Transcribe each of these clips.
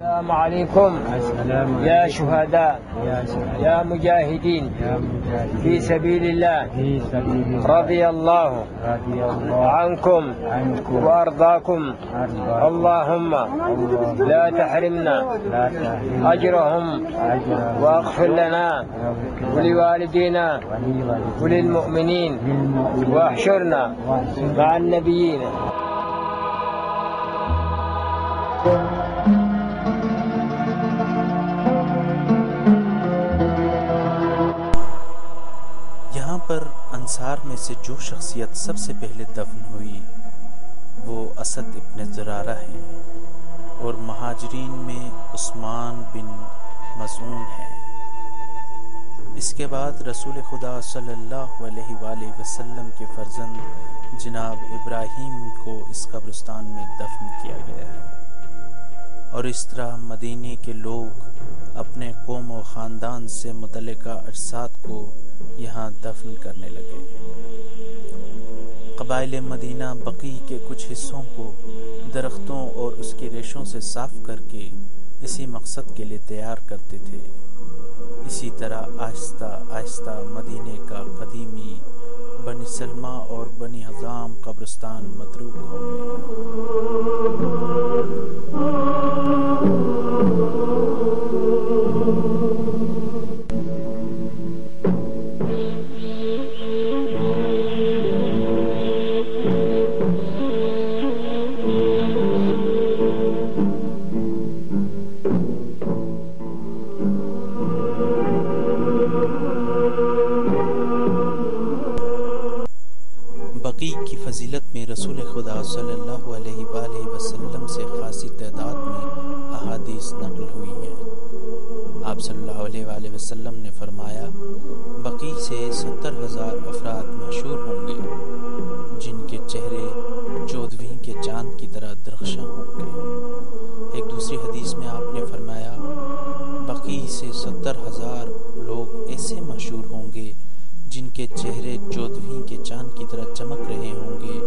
السلام عليكم يا شهداء يا مجاهدين في سبيل الله رضي الله عنكم وأرضاكم اللهم لا تحرمنا أجرهم واغفر لنا ولوالدينا وللمؤمنين واحشرنا مع النبيين. یہاں پر انصار میں سے جو شخصیت سب سے پہلے دفن ہوئی وہ اسد ابن زرارہ ہیں، اور مہاجرین میں عثمان بن مظعون ہیں۔ اس کے بعد رسول خدا صلی اللہ علیہ وآلہ وسلم کے فرزند جناب ابراہیم کو اس قبرستان میں دفن کیا گیا ہے، اور اس طرح مدینے کے لوگ اپنے قوم و خاندان سے متعلقہ اجساد کو یہاں دفن کرنے لگے۔ قبائل مدینہ بقیع کے کچھ حصوں کو درختوں اور اس کے ریشوں سے صاف کر کے اسی مقصد کے لیے تیار کرتے تھے۔ اسی طرح آہستہ آہستہ مدینے کا قدیمی بنی سلمہ اور بنی حزام قبرستان متروک ہو بقیع کی فضیلت میں رسول خدا صلی اللہ علیہ وآلہ وسلم سے خاصی تعداد میں احادیث نقل ہوئی ہیں۔ آپ صلی اللہ علیہ وآلہ وسلم نے فرمایا، بقیع سے 70,000 افراد مشہور ہوں گے جن کے چہرے چودھویں کے چاند کی طرح درخشاں ہوں گے۔ ایک دوسری حدیث میں آپ نے فرمایا، بقیع سے 70,000 لوگ ایسے مشہور ہوں گے جن کے چہرے چودھویں کے چاند کی طرح چمک رہے ہوں گے،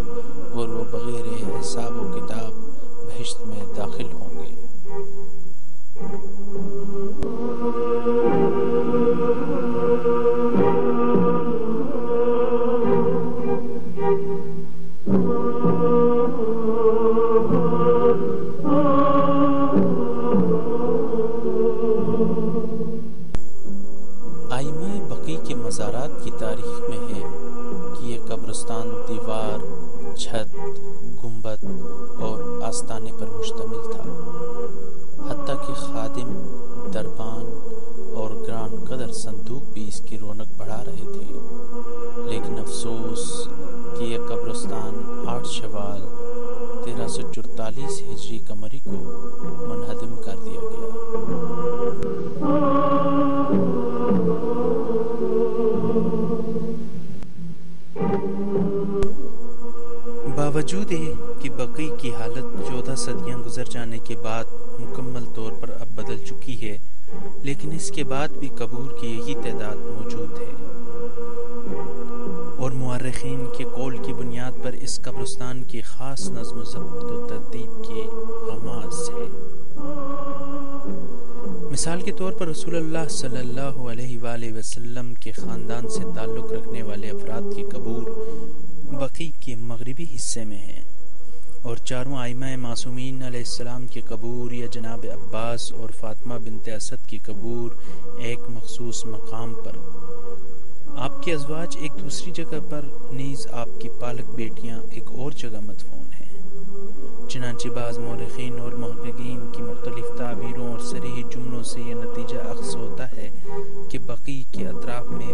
اور وہ بغیر حساب و کتاب بہشت میں داخل ہوں گے۔ آئمہ بقیع کے مزارات کی تاریخ میں ہے کہ یہ قبرستان دیوار، چھت، گنبد اور آستانے پر مشتمل تھا، حتیٰ کہ خادم، دربان اور گران قدر صندوق بھی اس کی رونق بڑھا رہے تھے۔ لیکن افسوس کہ یہ قبرستان 8 شوال 1344 ہجری قمری کو منہدم کر دیا گیا۔ باوجود کہ بقیع کی حالت 14 صدیاں گزر جانے کے بعد مکمل طور پر اب بدل چکی ہے، لیکن اس کے بعد بھی قبور کی یہی تعداد موجود ہے، اور مورخین کے قول کی بنیاد پر اس قبرستان کی خاص نظم و ضبط و ترتیب کی آغاز ہے۔ مثال کے طور پر رسول اللہ صلی اللہ علیہ وآلہ وسلم کے خاندان سے تعلق رکھنے والے افراد کی قبور بقیع کے مغربی حصے میں ہیں، اور چاروں ائمہ معصومین علیہ السلام کی قبور یا جناب عباس اور فاطمہ بنت اسد کی قبور ایک مخصوص مقام پر، آپ کے ازواج ایک دوسری جگہ پر، نیز آپ کی پالک بیٹیاں ایک اور جگہ مدفون ہیں۔ چنانچہ بعض مورخین اور محققین کی مختلف تعبیروں اور صریح جملوں سے یہ نتیجہ اخذ ہوتا ہے کہ بقیع کے اطراف میں